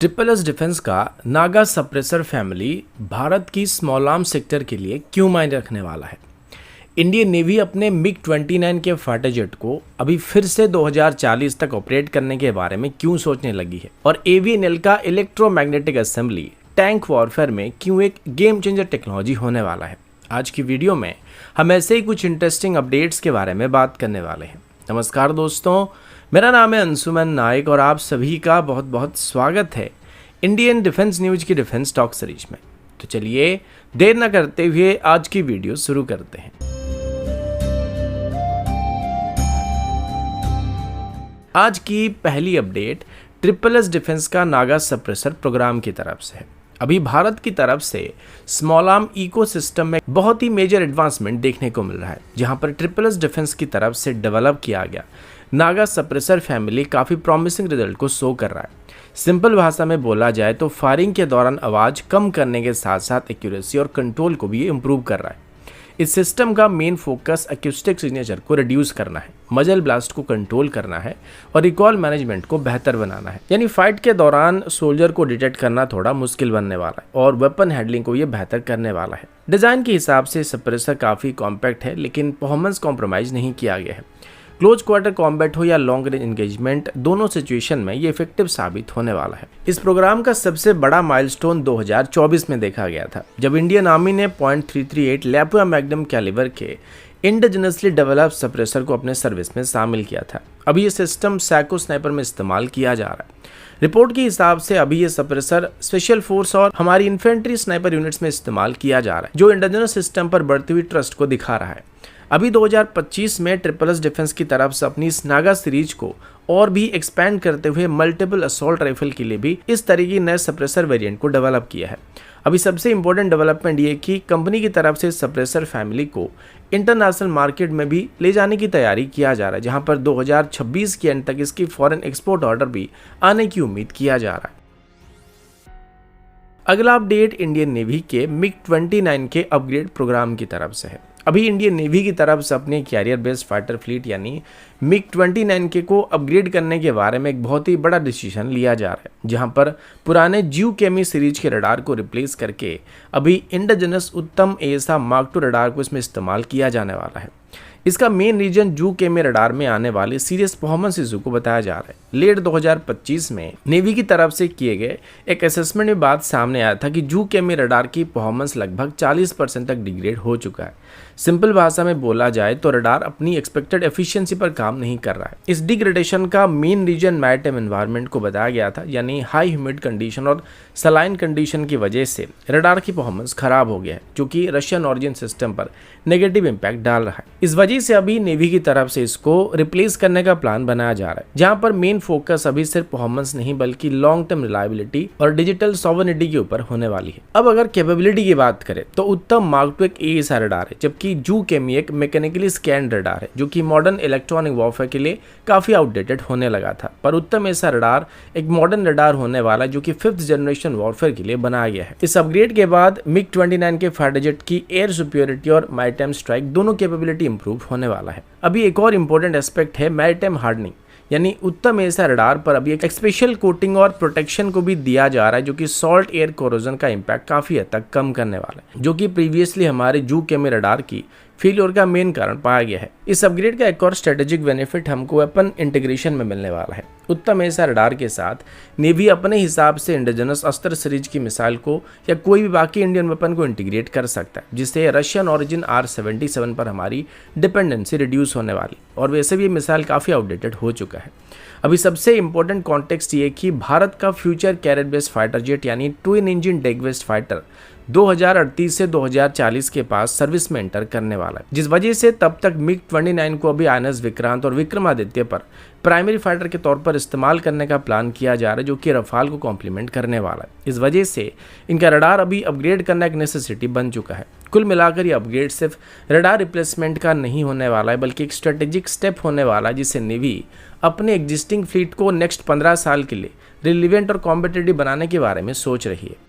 Triple S defence का Naga suppressor family Bharat की small arm sector के लिए क्यों मायने रखने वाला है। इंडियन नेवी अपने मिग 29 के फाइटर जेट को अभी फिर से 2040 तक ऑपरेट करने के बारे में क्यों सोचने लगी है और एवीएनएल का इलेक्ट्रोमैग्नेटिक असेंबली टैंक वॉरफेयर में क्यों एक गेम चेंजर टेक्नोलॉजी होने वाला है। आज की वीडियो में हम ऐसे ही कुछ इंटरेस्टिंग अपडेट्स के बारे में बात करने वाले हैं। नमस्कार दोस्तों, मेरा नाम है अंशुमन नायक और आप सभी का बहुत बहुत स्वागत है इंडियन डिफेंस न्यूज की डिफेंस टॉक सीरीज में। तो चलिए देर न करते हुए आज की वीडियो शुरू करते हैं। आज की पहली अपडेट ट्रिपल एस डिफेंस का नागा सप्रेसर प्रोग्राम की तरफ से है। अभी भारत की तरफ से स्मॉल आर्म इकोसिस्टम में बहुत ही मेजर एडवांसमेंट देखने को मिल रहा है, जहां पर ट्रिपल एस डिफेंस की तरफ से डेवलप किया गया नागा सप्रेसर फैमिली काफ़ी प्रॉमिसिंग रिजल्ट को शो कर रहा है। सिंपल भाषा में बोला जाए तो फायरिंग के दौरान आवाज़ कम करने के साथ साथ एक्यूरेसी और कंट्रोल को भी इम्प्रूव कर रहा है। इस सिस्टम का मेन फोकस एक्यूस्टिक सिग्नेचर को रिड्यूस करना है, मजल ब्लास्ट को कंट्रोल करना है और रिकॉल मैनेजमेंट को बेहतर बनाना है। यानी फाइट के दौरान सोल्जर को डिटेक्ट करना थोड़ा मुश्किल बनने वाला है और वेपन हैंडलिंग को ये बेहतर करने वाला है। डिज़ाइन के हिसाब से सप्रेसर काफ़ी कॉम्पैक्ट है, लेकिन परफॉर्मेंस कॉम्प्रोमाइज़ नहीं किया गया है। क्लोज क्वार्टर कॉम्बैट हो या लॉन्ग रेंज एंगेजमेंट, दोनों सिचुएशन में ये इफेक्टिव साबित होने वाला है। इस प्रोग्राम का सबसे बड़ा माइलस्टोन 2024 में देखा गया था, जब इंडियन आर्मी ने .338 लैपुआ मैग्नम कैलिबर के इंडिजिनसली डेवलप सप्रेसर को अपने सर्विस में शामिल किया था। अभी ये सिस्टम सैको स्नाइपर में इस्तेमाल किया जा रहा है। रिपोर्ट के हिसाब से अभी ये सप्रेसर स्पेशल फोर्स और हमारी इन्फेंट्री स्नाइपर यूनिट्स में इस्तेमाल किया जा रहा है, जो इंडिजिनस सिस्टम पर बढ़ती हुई ट्रस्ट को दिखा रहा है। अभी 2025 में ट्रिपल एस डिफेंस की तरफ से अपनी इस नागा सीरीज को और भी एक्सपैंड करते हुए मल्टीपल असॉल्ट राइफल के लिए भी इस तरह की नए सप्रेसर वेरिएंट को डेवलप किया है। अभी सबसे इंपॉर्टेंट डेवलपमेंट ये कि कंपनी की तरफ से सप्रेसर फैमिली को इंटरनेशनल मार्केट में भी ले जाने की तैयारी किया जा रहा है, जहां पर 2026 के एंड तक इसकी फॉरेन एक्सपोर्ट ऑर्डर भी आने की उम्मीद किया जा रहा है। अगला अपडेट इंडियन नेवी के मिग 29 के अपग्रेड प्रोग्राम की तरफ से है। अभी इंडियन नेवी की तरफ से अपने कैरियर बेस्ड फाइटर फ्लीट यानी मिग 29 के को अपग्रेड करने के बारे में एक बहुत ही बड़ा डिसीजन लिया जा रहा है, जहां पर पुराने ज्यू केमी सीरीज के रडार को रिप्लेस करके अभी इंडिजिनस उत्तम एसा मार्क II रडार को इसमें इस्तेमाल किया जाने वाला है। इसका मेन रीजन जू केमी रडार में आने वाले सीरियस परफॉर्मेंस इशू को बताया जा रहा है। लेट 2025 में नेवी की तरफ से किए गए एक असेसमेंट में बात सामने आया था कि जू केमी रडार की परफॉर्मेंस लगभग 40% तक डिग्रेड हो चुका है। सिंपल भाषा में बोला जाए तो रडार अपनी एक्सपेक्टेड एफिशिएंसी पर काम नहीं कर रहा है। इस डिग्रेडेशन का मेन रीजन मैरिटाइम एनवायरनमेंट को बताया गया था, यानी हाई ह्यूमिड कंडीशन और सलाइन कंडीशन की वजह से रडार की परफॉर्मेंस खराब हो गया है, जो कि रशियन ऑरिजिन सिस्टम पर नेगेटिव इंपैक्ट डाल रहा है। इस वजह से अभी नेवी की तरफ से इसको रिप्लेस करने का प्लान बनाया जा रहा है, जहां पर मेन फोकस अभी सिर्फ परफॉर्मेंस नहीं बल्कि लॉन्ग टर्म रिलायबिलिटी और डिजिटल सॉवरेनिटी के ऊपर होने वाली है। अब अगर कैपेबिलिटी की बात करें तो उत्तम मार्क II एक एएसआर रडार है, जबकि जू केमी एक मैकेनिकली स्कैन रडार है, जो कि मॉडर्न इलेक्ट्रॉनिक वॉरफेयर के लिए काफी आउटडेटेड होने लगा था। पर उत्तम एसा रडार एक मॉडर्न रडार होने वाला, जो कि 5th जनरेशन वॉरफेयर के लिए बनाया गया है। इस अपग्रेड के बाद मिग 29 के फाइटर जेट की एयर सुपीरियरिटी और मैरिटाइम स्ट्राइक दोनों कैपेबिलिटी इंप्रूव होने वाला है। अभी एक और इंपॉर्टेंट एस्पेक्ट है मैरिटाइम हार्डनिंग, यानी उत्तम एसा रडार पर अभी एक स्पेशल कोटिंग और प्रोटेक्शन को भी दिया जा रहा है, जो कि सॉल्ट एयर कोरोजन का इंपैक्ट काफी हद तक कम करने वाला है, जो कि प्रीवियसली हमारे जू केमी रडार की फेलियर का मेन कारण पाया गया है। इस अपग्रेड का एक और स्ट्रेटेजिक बेनिफिट हमको वेपन इंटीग्रेशन में मिलने वाला है। उत्तम एसा रडार के साथ नेवी अपने हिसाब से इंडिजिनस अस्त्र सीरीज की मिसाइल को या कोई भी बाकी इंडियन वेपन को इंटीग्रेट कर सकता है, जिससे रशियन ऑरिजिन R77 पर हमारी डिपेंडेंसी रिड्यूस होने वाली, और वैसे भी ये मिसाइल काफ़ी आउटडेटेड हो चुका है। अभी सबसे इंपॉर्टेंट कॉन्टेक्स्ट ये कि भारत का future carrier based fighter jet यानी twin engine deck based fighter 2038 से 2040 के पास सर्विस में एंटर करने वाला है, जिस वजह से तब तक मिग 29 को अभी INS विक्रांत और विक्रमादित्य पर प्राइमरी फाइटर के तौर पर इस्तेमाल करने का प्लान किया जा रहा है, जो कि रफाल को कॉम्प्लीमेंट करने वाला है। इस वजह से इनका रडार अभी अपग्रेड करना एक नेसेसिटी बन चुका है। कुल मिलाकर ये अपग्रेड सिर्फ रडार रिप्लेसमेंट का नहीं होने वाला है, बल्कि एक स्ट्रेटेजिक स्टेप होने वाला है, जिससे नेवी अपने एग्जिस्टिंग फ्लीट को नेक्स्ट 15 साल के लिए रिलीवेंट और कॉम्पिटिटिव बनाने के बारे में सोच रही है।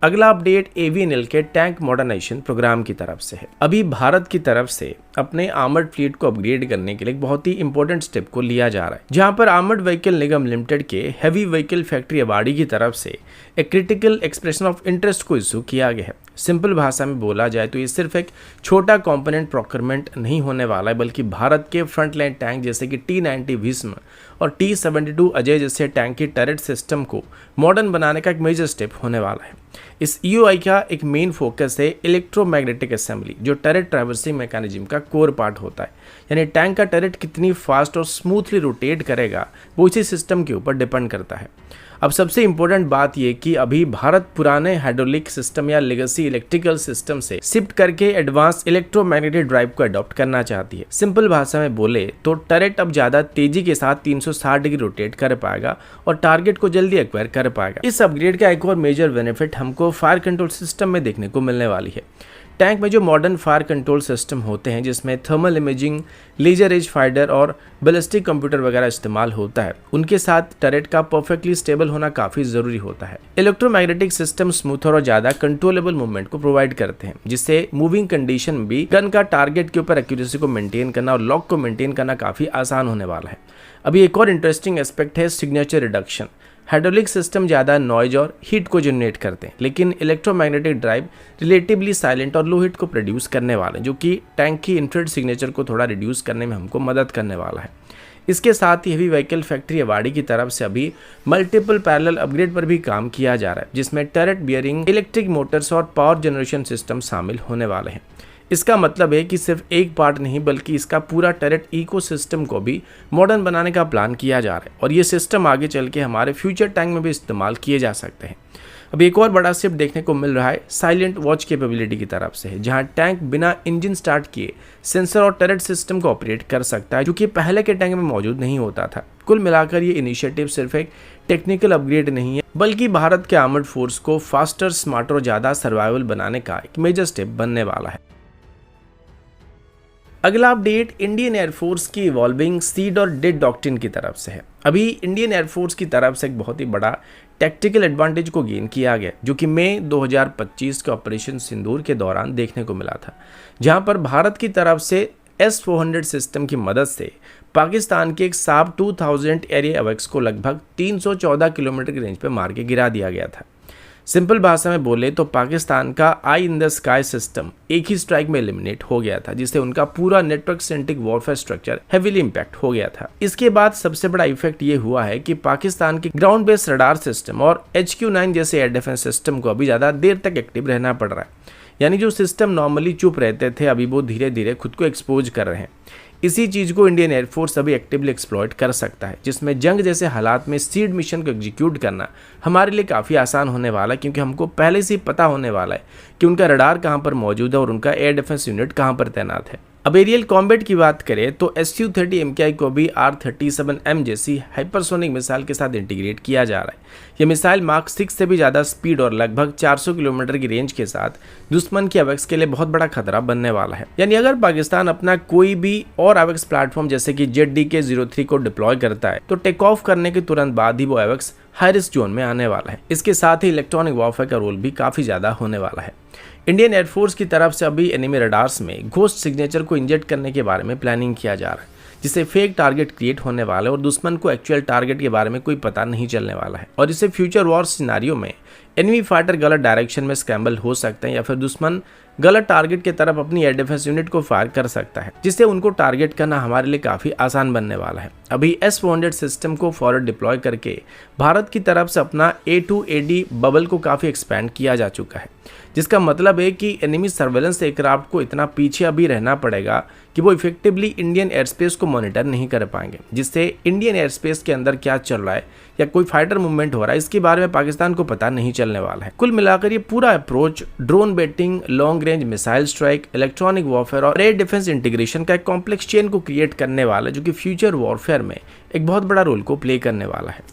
अगला अपडेट AVNL के टैंक मॉडर्नाइजेशन प्रोग्राम की तरफ से है। अभी भारत की तरफ से अपने आर्मर्ड फ्लीट को अपग्रेड करने के लिए एक बहुत ही इंपॉर्टेंट स्टेप को लिया जा रहा है, जहां पर आर्मर्ड व्हीकल निगम लिमिटेड के हैवी व्हीकल फैक्ट्री अवार्डी की तरफ से एक क्रिटिकल एक्सप्रेशन ऑफ इंटरेस्ट को इशू किया गया है। सिंपल भाषा में बोला जाए तो ये सिर्फ एक छोटा कंपोनेंट प्रोक्योरमेंट नहीं होने वाला है, बल्कि भारत के फ्रंटलाइन टैंक जैसे कि T90 भीष्म और T72 अजय जैसे टैंक की टरेट सिस्टम को मॉडर्न बनाने का एक मेजर स्टेप होने वाला है। इस EOI का एक मेन फोकस है इलेक्ट्रोमैग्नेटिक असेंबली, जो टरेट ट्रैवर्सिंग मैकेनिज्म का कोर पार्ट होता है। यानी टैंक का टरेट कितनी फास्ट और स्मूथली रोटेट करेगा वो इसी सिस्टम के ऊपर डिपेंड करता है। अब सबसे इंपॉर्टेंट बात यह कि अभी भारत पुराने हाइड्रोलिक सिस्टम या लेगेसी इलेक्ट्रिकल सिस्टम से शिफ्ट करके एडवांस इलेक्ट्रोमैग्नेटिक ड्राइव को अडॉप्ट करना चाहती है। सिंपल भाषा में बोले तो टरेट अब ज्यादा तेजी के साथ 360 डिग्री रोटेट कर पाएगा और टारगेट को जल्दी एक्वायर कर पाएगा। इस अपग्रेड का एक और मेजर बेनिफिट हमको फायर कंट्रोल सिस्टम में देखने को मिलने वाली है। टैंक में जो मॉडर्न फायर कंट्रोल सिस्टम होते हैं, जिसमें थर्मल इमेजिंग, लेजर एज फाइटर और बैलिस्टिक कंप्यूटर वगैरह इस्तेमाल होता है, उनके साथ टरेट का परफेक्टली स्टेबल होना काफी जरूरी होता है। इलेक्ट्रोमैग्नेटिक सिस्टम स्मूथर और ज्यादा कंट्रोलेबल मूवमेंट को प्रोवाइड करते हैं, जिससे मूविंग कंडीशन में भी गन का टारगेट के ऊपर एक्यूरेसी को मेंटेन करना और लॉक को मेंटेन करना काफी आसान होने वाला है। अभी एक और इंटरेस्टिंग एस्पेक्ट है सिग्नेचर रिडक्शन। हाइड्रोलिक सिस्टम ज़्यादा नॉइज और हीट को जनरेट करते हैं, लेकिन इलेक्ट्रोमैग्नेटिक ड्राइव रिलेटिवली साइलेंट और लो हीट को प्रोड्यूस करने वाले हैं, जो कि टैंक की इंफ्रारेड सिग्नेचर को थोड़ा रिड्यूस करने में हमको मदद करने वाला है। इसके साथ ही हेवी व्हीकल फैक्ट्री अवार्डी की तरफ से अभी मल्टीपल पैरेलल अपग्रेड पर भी काम किया जा रहा है, जिसमें टरेट बियरिंग, इलेक्ट्रिक मोटर्स और पावर जनरेशन सिस्टम शामिल होने वाले हैं। इसका मतलब है कि सिर्फ एक पार्ट नहीं, बल्कि इसका पूरा टरेट इकोसिस्टम को भी मॉडर्न बनाने का प्लान किया जा रहा है और ये सिस्टम आगे चल के हमारे फ्यूचर टैंक में भी इस्तेमाल किए जा सकते हैं। अब एक और बड़ा शिफ्ट देखने को मिल रहा है साइलेंट वॉच कैपेबिलिटी की तरफ से है, जहां टैंक बिना इंजन स्टार्ट किए सेंसर और टरेट सिस्टम को ऑपरेट कर सकता है, जो कि पहले के टैंक में मौजूद नहीं होता था। कुल मिलाकर ये इनिशिएटिव सिर्फ एक टेक्निकल अपग्रेड नहीं है, बल्कि भारत के आर्मर्ड फोर्स को फास्टर, स्मार्टर और ज़्यादा सर्वाइवल बनाने का एक मेजर स्टेप बनने वाला है। अगला अपडेट इंडियन एयरफोर्स की इवॉल्विंग सीड और डेड डॉक्ट्रिन की तरफ से है। अभी इंडियन एयरफोर्स की तरफ से एक बहुत ही बड़ा टैक्टिकल एडवांटेज को गेन किया गया, जो कि मई 2025 के ऑपरेशन सिंदूर के दौरान देखने को मिला था, जहां पर भारत की तरफ से S-400 सिस्टम की मदद से पाकिस्तान के एक साब 2000 एरिया अवेक्स को लगभग 314 किलोमीटर की रेंज पर मार के गिरा दिया गया था। सिंपल भाषा में बोले तो पाकिस्तान का आई इन द स्काई सिस्टम एक ही स्ट्राइक में एलिमिनेट हो गया था, जिससे उनका पूरा network centric warfare structure heavily impact हो गया था। इसके बाद सबसे बड़ा इफेक्ट ये हुआ है कि पाकिस्तान के ग्राउंड बेस्ड रडार सिस्टम और HQ-9 जैसे एयर डिफेंस सिस्टम को अभी ज़्यादा देर तक एक्टिव रहना पड़ रहा है। यानी जो सिस्टम नॉर्मली चुप रहते थे, अभी वो धीरे धीरे खुद को एक्सपोज कर रहे हैं। इसी चीज़ को इंडियन एयरफोर्स अभी एक्टिवली एक्सप्लॉइट कर सकता है, जिसमें जंग जैसे हालात में सीड मिशन को एग्जीक्यूट करना हमारे लिए काफ़ी आसान होने वाला है, क्योंकि हमको पहले से ही पता होने वाला है कि उनका रडार कहाँ पर मौजूद है और उनका एयर डिफेंस यूनिट कहाँ पर तैनात है। अब एरियल कॉम्बैट की बात करें तो Su-30 MKI को भी R-37M जैसी हाइपरसोनिक मिसाइल के साथ इंटीग्रेट किया जा रहा है। यह मिसाइल मार्क 6 से भी ज़्यादा स्पीड और लगभग 400 किलोमीटर की रेंज के साथ दुश्मन की अवेक्स के लिए बहुत बड़ा खतरा बनने वाला है। यानी अगर पाकिस्तान अपना कोई भी और अवेक्स प्लेटफॉर्म जैसे कि ZDK-03 को डिप्लॉय करता है, तो टेक ऑफ करने के तुरंत बाद ही वो अवेक्स हाई रिस्क जोन में आने वाला है। इसके साथ ही इलेक्ट्रॉनिक वॉरफेयर का रोल भी काफ़ी ज़्यादा होने वाला है। इंडियन एयरफोर्स की तरफ से अभी एनिमी रडार्स में घोस्ट सिग्नेचर को इंजेक्ट करने के बारे में प्लानिंग किया जा रहा है, जिससे फेक टारगेट क्रिएट होने वाला है और दुश्मन को एक्चुअल टारगेट के बारे में कोई पता नहीं चलने वाला है। और इससे फ्यूचर वॉर सिनारियो में एनिमी फाइटर गलत डायरेक्शन में स्क्रैम्बल हो सकते हैं, या फिर दुश्मन गलत टारगेट की तरफ अपनी एयर डिफेंस यूनिट को फायर कर सकता है, जिससे उनको टारगेट करना हमारे लिए काफ़ी आसान बनने वाला है। अभी S-400 सिस्टम को फॉरवर्ड डिप्लॉय करके भारत की तरफ से अपना A2AD बबल को काफ़ी एक्सपैंड किया जा चुका है, जिसका मतलब है कि एनिमी सर्वेलेंस एयरक्राफ्ट को इतना पीछे अभी रहना पड़ेगा कि वो इफेक्टिवली इंडियन एयर स्पेस को मॉनिटर नहीं कर पाएंगे, जिससे इंडियन एयर स्पेस के अंदर क्या चल रहा है या कोई फाइटर मूवमेंट हो रहा है, इसके बारे में पाकिस्तान को पता नहीं चलने वाला है। कुल मिलाकर ये पूरा approach drone baiting, long range missile strike, electronic warfare और एयर डिफेंस इंटीग्रेशन का एक कॉम्प्लेक्स चेन को क्रिएट करने वाला है, जो कि फ्यूचर वॉरफेयर में एक बहुत बड़ा रोल को प्ले करने वाला है।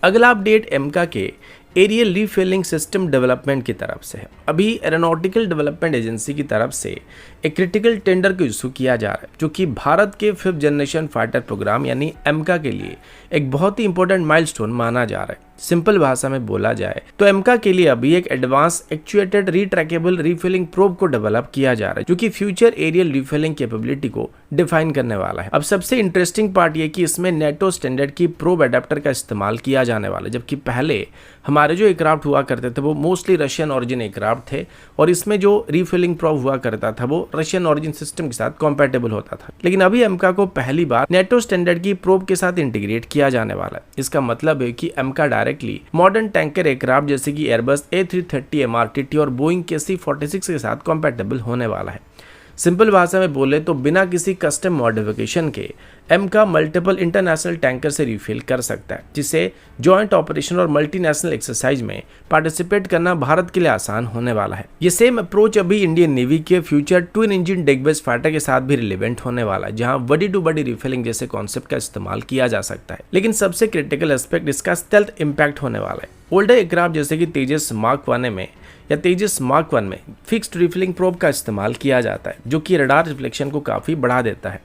अगला अपडेट एमका के एरियल रीफिलिंग सिस्टम डेवलपमेंट की तरफ से है। अभी एरोनॉटिकल डेवलपमेंट एजेंसी की तरफ से एक क्रिटिकल टेंडर को इशू किया जा रहा है, जो कि भारत के 5th जनरेशन फाइटर प्रोग्राम यानी एमका के लिए एक बहुत ही इंपॉर्टेंट माइलस्टोन माना जा रहा है। सिंपल भाषा में बोला जाए तो एमका के लिए अभी एक एडवांस एक्चुएटेड रिट्रैकेबल रीफिलिंग प्रोब को डेवलप किया जा रहा है, जो कि फ्यूचर एरियल रीफिलिंग कैपेबिलिटी को डिफाइन करने वाला है। अब सबसे इंटरेस्टिंग पार्ट ये कि इसमें नेटो स्टैंडर्ड की प्रोब एडाप्टर का इस्तेमाल किया जाने वाला है, जबकि पहले हमारे जो एयरक्राफ्ट हुआ करते थे वो मोस्टली रशियन ऑरिजिन एयरक्राफ्ट थे और इसमें जो रीफिलिंग प्रोब हुआ करता था वो रशियन ऑरिजिन सिस्टम के साथ कंपैटिबल होता था। लेकिन अभी एमका को पहली बार नेटो स्टैंडर्ड की प्रोब के साथ इंटीग्रेट किया जाने वाला है। इसका मतलब है कि एमका डायरेक्टली मॉडर्न टैंकर एयरक्राफ्ट जैसे कि एयरबस A330 MRTT और बोइंग के C-46 के साथ कंपैटिबल होने वाला है। सिंपल भाषा में बोले तो बिना किसी कस्टम मॉडिफिकेशन के एमका मल्टीपल इंटरनेशनल टैंकर से रिफिल कर सकता है, जिससे जॉइंट ऑपरेशन और मल्टीनेशनल एक्सरसाइज में पार्टिसिपेट करना भारत के लिए आसान होने वाला है। ये सेम अप्रोच अभी इंडियन नेवी के future twin engine deck based fighter के साथ भी रिलेवेंट होने वाला है, जहां बॉडी टू बॉडी रिफिलिंग जैसे कॉन्सेप्ट का इस्तेमाल किया जा सकता है। लेकिन सबसे क्रिटिकल एस्पेक्ट इसका स्टेल्थ इम्पैक्ट होने वाला है। ओल्डर एयरक्राफ्ट जैसे कि तेजस मार्क 1 में या तेजस मार्क 1 में फिक्स्ड रिफिलिंग प्रोब का इस्तेमाल किया जाता है, जो कि रडार रिफ्लेक्शन को काफ़ी बढ़ा देता है।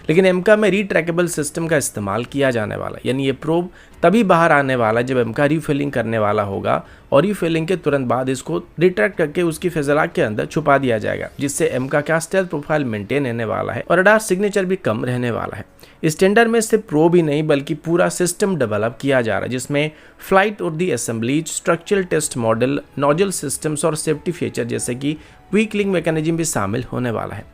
लेकिन एमका में रीट्रैकेबल सिस्टम का इस्तेमाल किया जाने वाला है, यानी ये प्रोब तभी बाहर आने वाला है जब एमका रीफिलिंग करने वाला होगा और रीफिलिंग के तुरंत बाद इसको रिट्रैक्ट करके उसकी फिजलाक के अंदर छुपा दिया जाएगा, जिससे एमका का स्टेल्थ प्रोफाइल मेंटेन रहने वाला है और रडार सिग्नेचर भी कम रहने वाला है। इस टेंडर में सिर्फ प्रोब ही नहीं बल्कि पूरा सिस्टम डेवलप किया जा रहा है, जिसमें फ्लाइट और the assemblies, structural test model, nozzle systems और सेफ्टी फीचर जैसे कि वीक लिंक मैकेनिज्म भी शामिल होने वाला है।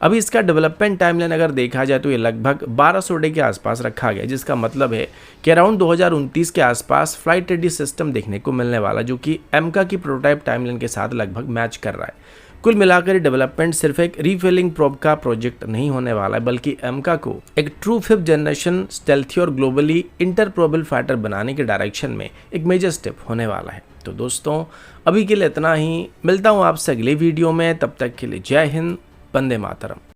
अभी इसका डेवलपमेंट टाइमलाइन अगर देखा जाए तो ये लगभग 1200 डे के आसपास रखा गया, जिसका मतलब है कि अराउंड 2029 के आसपास फ्लाइट रेडी सिस्टम देखने को मिलने वाला, जो कि एमका की प्रोटोटाइप टाइमलाइन के साथ लगभग मैच कर रहा है। कुल मिलाकर डेवलपमेंट सिर्फ एक रीफिलिंग प्रोब का प्रोजेक्ट नहीं होने वाला है, बल्कि एमका को एक ट्रू 5th जनरेशन स्टेल्थी और ग्लोबली इंटरप्रोबल फाइटर बनाने के डायरेक्शन में एक मेजर स्टेप होने वाला है। तो दोस्तों अभी के लिए इतना ही, मिलता हूँ आपसे अगले वीडियो में, तब तक के लिए जय हिंद, वंदे मातरम।